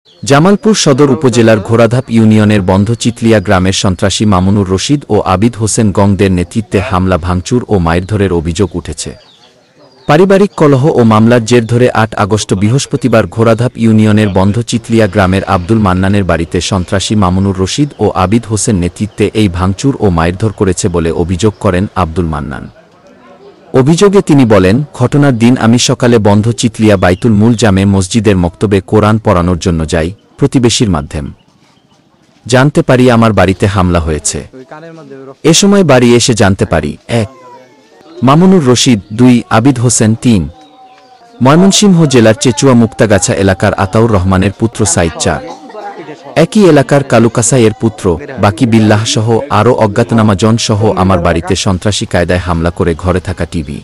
জামালপুর সদর উপজেলার ঘোড়াধাপ ইউনিয়নের বন্ধ চিতলিয়া গ্রামের সন্ত্রাসী মামুনুর রশিদ ও আবিদ হোসেন গংদের নেতৃত্বে হামলা ভাঙচুর ও মারধরের অভিযোগ উঠেছে। পারিবারিক কলহ ও মামলার জের ধরে ৮ আগস্ট বৃহস্পতিবার ঘোড়াধাপ ইউনিয়নের বন্ধ চিতলিয়া গ্রামের আব্দুল মান্নানের বাড়িতে সন্ত্রাসী মামুনুর রশিদ ও আবিদ হোসেন নেতৃত্বে এই ভাঙচুর ও মারধর করেছে বলে অভিযোগ করেন আব্দুল মান্নান। অভিযোগে তিনি বলেন, ঘটনার দিন আমি সকালে বন্ধ চিতলিয়া বাইতুল মুল জামে মসজিদের মক্তবে কোরআন পড়ানোর জন্য যাই। প্রতিবেশীর মাধ্যমে জানতে পারি আমার বাড়িতে হামলা হয়েছে। এ সময় বাড়ি এসে জানতে পারি ১ মামুনুর রশিদ, ২ আবিদ হোসেন, ৩ ময়মনসিংহ জেলার চেচুয়া মুক্তাগাছা এলাকার আতাউর রহমানের পুত্র সাইদ, ৪ একই এলাকার কালুকাসাইয়ের পুত্র বাকি বিল্লাহ সহ আরও অজ্ঞাতনামা জন সহ আমার বাড়িতে সন্ত্রাসী কায়দায় হামলা করে ঘরে থাকা TV,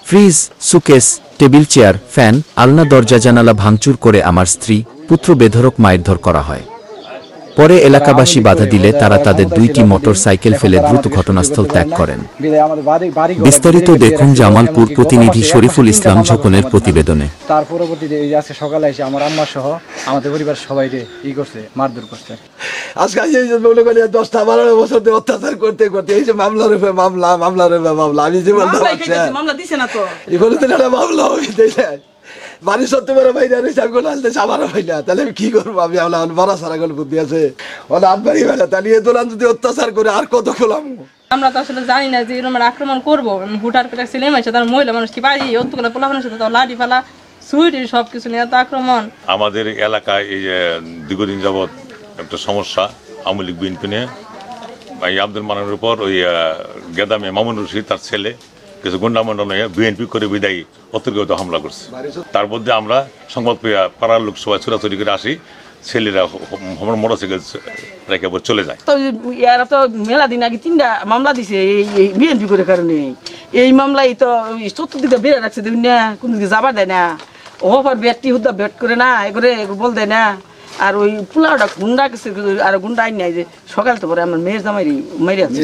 fridge, showcase, table chair, fan, আলনা, দরজা জানালা ভাঙচুর করে আমার স্ত্রী, পুত্র বেধড়ক মারধর করা হয়। পরে এলাকাবাসী বাধা দিলে তারা তাদের ২টি মোটর সাইকেল ফেলে দ্রুত ঘটনাস্থল ত্যাগ করেন। বিস্তারিত দেখুন জামালপুর প্রতিনিধি শরীফুল ইসলাম ঝকনের প্রতিবেদনে। তার পরবর্তীতে আজকে সকালে এসে আমার আম্মা সহ আমাদের পরিবারের সবাইকে করছে, মারধর করছে। আজকে এই যে মনে করি ১০-১২ বছর ধরে অত্যাচার করতে করতে এই যে মামলার উপরে মামলা, মামলার উপরে মামলা, আমি যে মামলা দিছে না তো এগুলো তো একটা মামলা হইতেছে। বাড়ি সত্যি বড় ভাই আমারও ভাই না, তাহলে আমি কি করবো? আমি বড় সারা গল্প বুদ্ধি আছে ওরা আটবাড়ি বেলা, তাহলে এ দোলান যদি অত্যাচার করে আর কত খোলাম। আমরা তো আসলে জানি না যে এরকম আক্রমণ করবো। হুটার করে ছেলে মেয়েছে, তার মহিলা মানুষ কি বাড়ি অতগুলো পোলাপানের সাথে লাঠি ফালা সুইটি সবকিছু নিয়ে এত আক্রমণ। আমাদের এলাকায় এই যে দীর্ঘদিন যাবৎ একটা সমস্যা আওয়ামী লীগ বিএনপি নিয়ে, এই আব্দুল মান্নানের উপর ওই গেদামে মামুনুর রশিদ তার ছেলে কিছু গুন্ডামন্ডল নিয়ে বিএনপি করে বিদায়ী অতর্কিত হামলা করছে। তার মধ্যে আমরা সংবাদ পেয়ে পাড়ার লোক সবাই ছোড়াছড়ি করে আসি, ছেলেরা মোটরসাইকেল রেখে চলে যায়। তো এরা তো মেলা দিন আগে ৩টা মামলা দিছে এই বিএনপি করে কারণে। এই মামলাই তো চতুর্দিকে বেড়ে রাখছে, কোন দিকে যাবার দেয় না। ওভার ব্যাটটি হুদা ব্যাট করে না এগুলো বল দেয় না। আর ওই পোলাওটা গুন্ডা গেছে, আর গুন্ডা আইন নাই যে সকাল তো পরে আমার মেয়ের জামাই মেরে আছে।